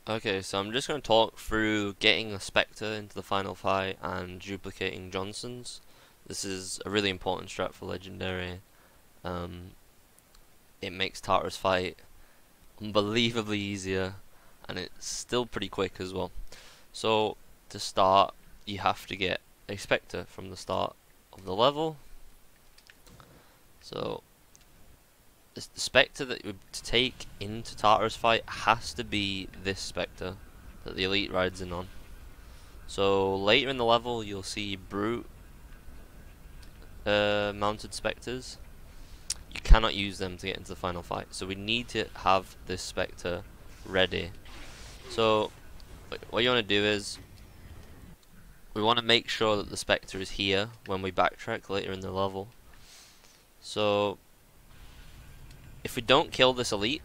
Okay, so I'm just going to talk through getting a Spectre into the final fight and duplicating Johnson's. This is a really important strat for Legendary. Um, it makes Tartar's fight unbelievably easier, and it's still pretty quick as well. So, to start, you have to get a Spectre from the start of the level. So, the Spectre that you to take into Tartar's fight has to be this Spectre that the Elite rides in on. So later in the level you'll see brute mounted spectres. You cannot use them to get into the final fight, so we need to have this spectre ready. So what you want to do is we want to make sure that the spectre is here when we backtrack later in the level. So if we don't kill this elite,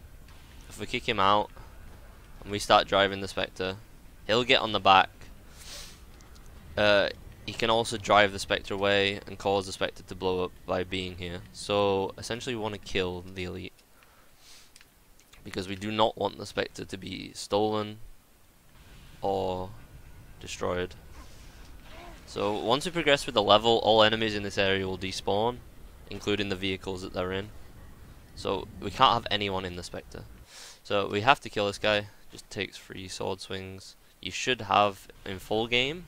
if we kick him out and we start driving the spectre, he'll get on the back. He can also drive the spectre away and cause the spectre to blow up by being here. So essentially we want to kill the elite, because we do not want the spectre to be stolen or destroyed. So once we progress with the level, all enemies in this area will despawn, including the vehicles that they're in. So we can't have anyone in the spectre. So we have to kill this guy. Just takes 3 sword swings. You should have in full game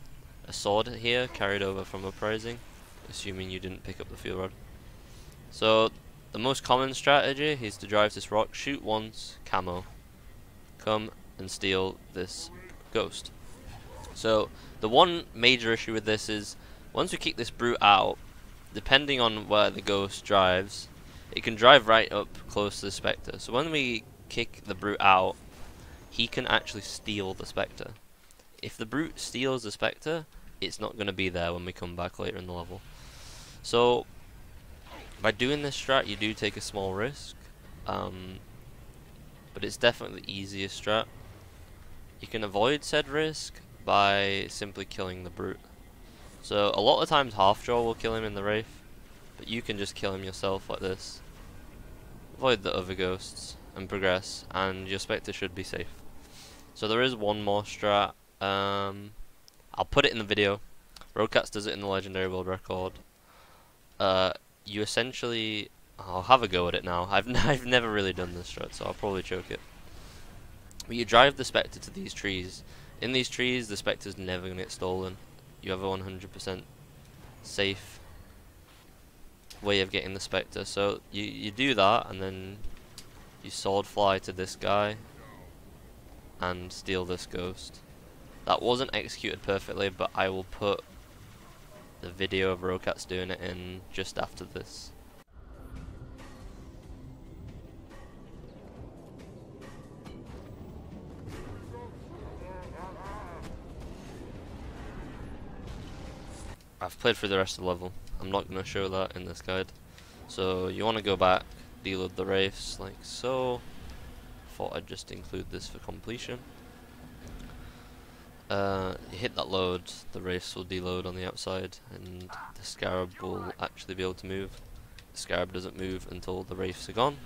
a sword here carried over from uprising, assuming you didn't pick up the field rod. So the most common strategy is to drive this rock, shoot once, camo, come and steal this ghost. So the one major issue with this is once we kick this brute out, depending on where the ghost drives, it can drive right up close to the spectre. So when we kick the brute out, he can actually steal the spectre. If the brute steals the spectre, it's not going to be there when we come back later in the level. So by doing this strat, you do take a small risk, but it's definitely the easiest strat. You can avoid said risk by simply killing the brute. So a lot of times Halfjaw will kill him in the Wraith, but you can just kill him yourself like this. Avoid the other ghosts and progress, and your spectre should be safe. So there is one more strat. I'll put it in the video. Roadcats does it in the Legendary World Record. You essentially, I'll have a go at it now. I've never really done this strat, so I'll probably choke it. But you drive the spectre to these trees. In these trees, the spectre's never gonna get stolen. You have a 100% safe way of getting the spectre. So you do that, and then you sword fly to this guy and steal this ghost. That wasn't executed perfectly, but I will put the video of Roadcats doing it in just after this. I've played through the rest of the level. I'm not going to show that in this guide. So you want to go back, deload the wraiths like so. Thought I'd just include this for completion. You hit that load, the wraiths will deload on the outside, and the scarab will actually be able to move. The scarab doesn't move until the wraiths are gone.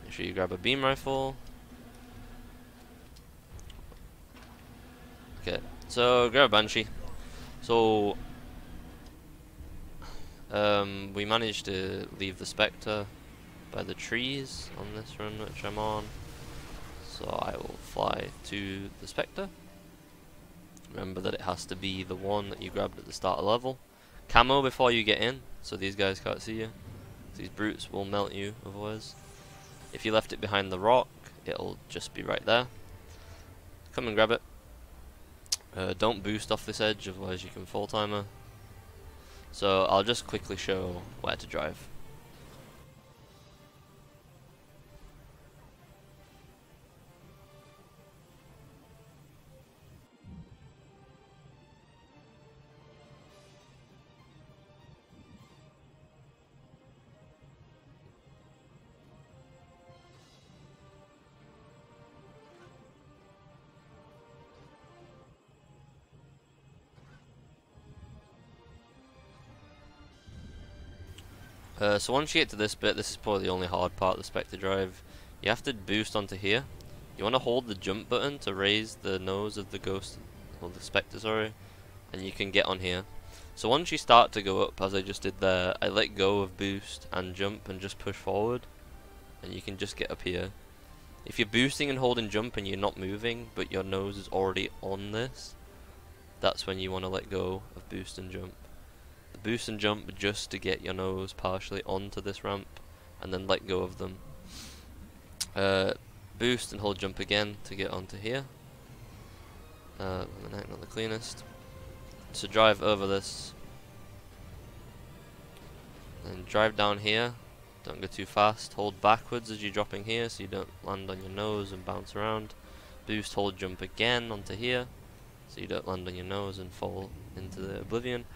Make sure you grab a beam rifle. Okay, so grab a banshee. So we managed to leave the spectre by the trees on this run which I'm on. So I will fly to the spectre. Remember that it has to be the one that you grabbed at the start of the level. Camo before you get in, so these guys can't see you. These brutes will melt you otherwise. If you left it behind the rock, it'll just be right there. Come and grab it. Don't boost off this edge, otherwise you can full timer. So I'll just quickly show where to drive. So once you get to this bit, this is probably the only hard part of the Spectre drive. You have to boost onto here, You want to hold the jump button to raise the nose of the ghost, or the spectre, sorry, and you can get on here. So once you start to go up, as I just did there, I let go of boost and jump and just push forward, and you can just get up here. If you're boosting and holding jump and you're not moving, but your nose is already on this, that's when you want to let go of boost and jump. The boost and jump just to get your nose partially onto this ramp, and then let go of them. Boost and hold jump again to get onto here. Not the cleanest. So drive over this, and drive down here. Don't go too fast. Hold backwards as you're dropping here so you don't land on your nose and bounce around. Boost, hold jump again onto here so you don't land on your nose and fall into the oblivion.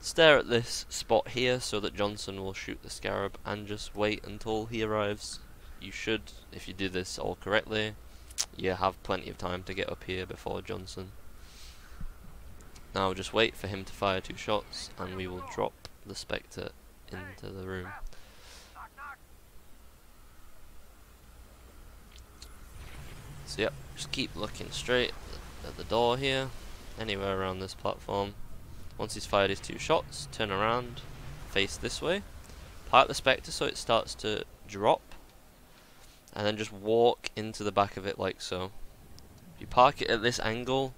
Stare at this spot here so that Johnson will shoot the scarab, and just wait until he arrives. You should, if you do this all correctly, you have plenty of time to get up here before Johnson. Now just wait for him to fire 2 shots and we will drop the spectre into the room. So yep, just keep looking straight at the door here, anywhere around this platform. Once he's fired his 2 shots, turn around, face this way, park the spectre so it starts to drop, and then just walk into the back of it like so. If you park it at this angle,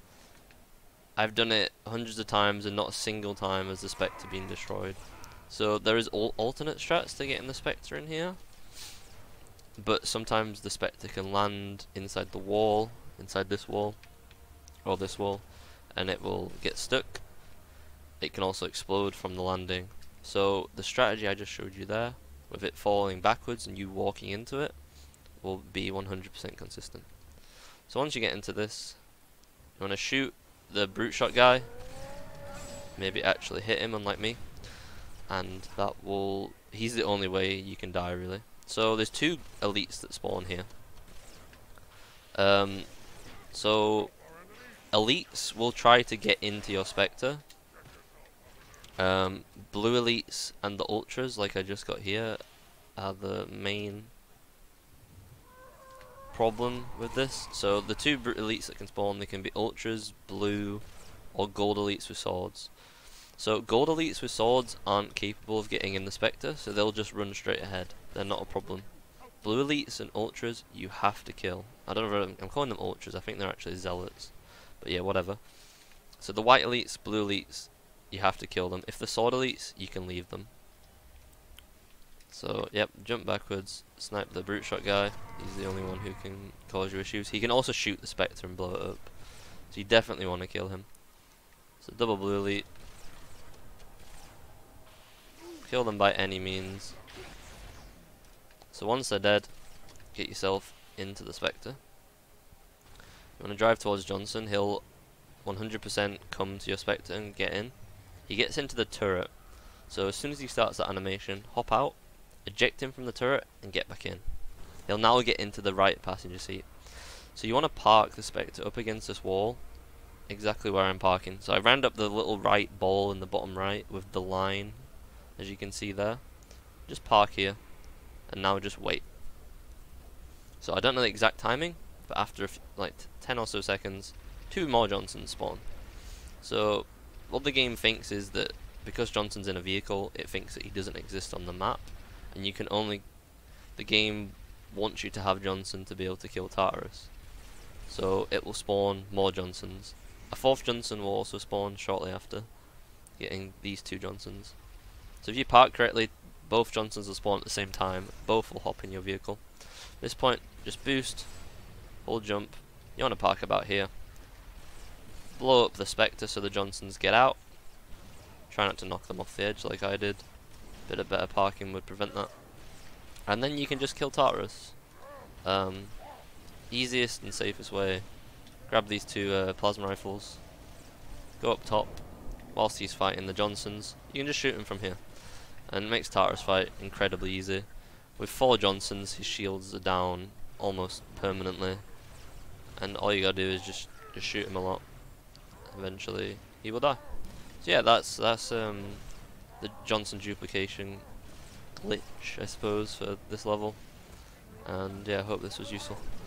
I've done it hundreds of times and not a single time has the spectre been destroyed. So there is alternate strats to getting the spectre in here, but sometimes the spectre can land inside the wall, inside this wall, or this wall, and it will get stuck. It can also explode from the landing. So the strategy I just showed you there, with it falling backwards and you walking into it, will be 100% consistent. So once you get into this, you want to shoot the brute shot guy, maybe actually hit him, unlike me, and that will, he's the only way you can die really. So there's 2 elites that spawn here. So elites will try to get into your spectre. Blue elites and the ultras, like I just got here, are the main problem with this. So the 2 brute elites that can spawn, they can be ultras, blue, or gold elites with swords. So gold elites with swords aren't capable of getting in the spectre, so they'll just run straight ahead. They're not a problem. Blue elites and ultras you have to kill. I don't know if I'm calling them ultras, I think they're actually zealots. But yeah, whatever. So the white elites, blue elites, you have to kill them. If the sword elites, you can leave them. So, yep, jump backwards, snipe the brute shot guy. He's the only one who can cause you issues. He can also shoot the spectre and blow it up. So you definitely want to kill him. So double blue elite. Kill them by any means. So once they're dead, get yourself into the spectre. You want to drive towards Johnson. He'll 100% come to your spectre and get in. He gets into the turret. So as soon as he starts that animation, hop out, eject him from the turret, and get back in. He'll now get into the right passenger seat. So you want to park the spectre up against this wall, exactly where I'm parking. So I round up the little right ball in the bottom right with the line, as you can see there. Just park here, and now just wait. So I don't know the exact timing, but after like 10 or so seconds, 2 more Johnsons spawn. So what the game thinks is that because Johnson's in a vehicle, it thinks that he doesn't exist on the map, and you can only, the game wants you to have Johnson to be able to kill Tartarus. So it will spawn more Johnsons. A 4th Johnson will also spawn shortly after getting these 2 Johnsons. So if you park correctly, both Johnsons will spawn at the same time, both will hop in your vehicle. At this point, just boost, hold jump, you want to park about here. Blow up the spectre so the Johnsons get out. Try not to knock them off the edge like I did. Bit of better parking would prevent that. And then you can just kill Tartarus. Easiest and safest way. Grab these 2 plasma rifles. Go up top. Whilst he's fighting the Johnsons, you can just shoot him from here. And it makes Tartarus fight incredibly easy. With 4 Johnsons, his shields are down almost permanently. And all you gotta do is just shoot him a lot. Eventually, he will die. So yeah, that's the Johnson duplication glitch, I suppose, for this level. And yeah, I hope this was useful.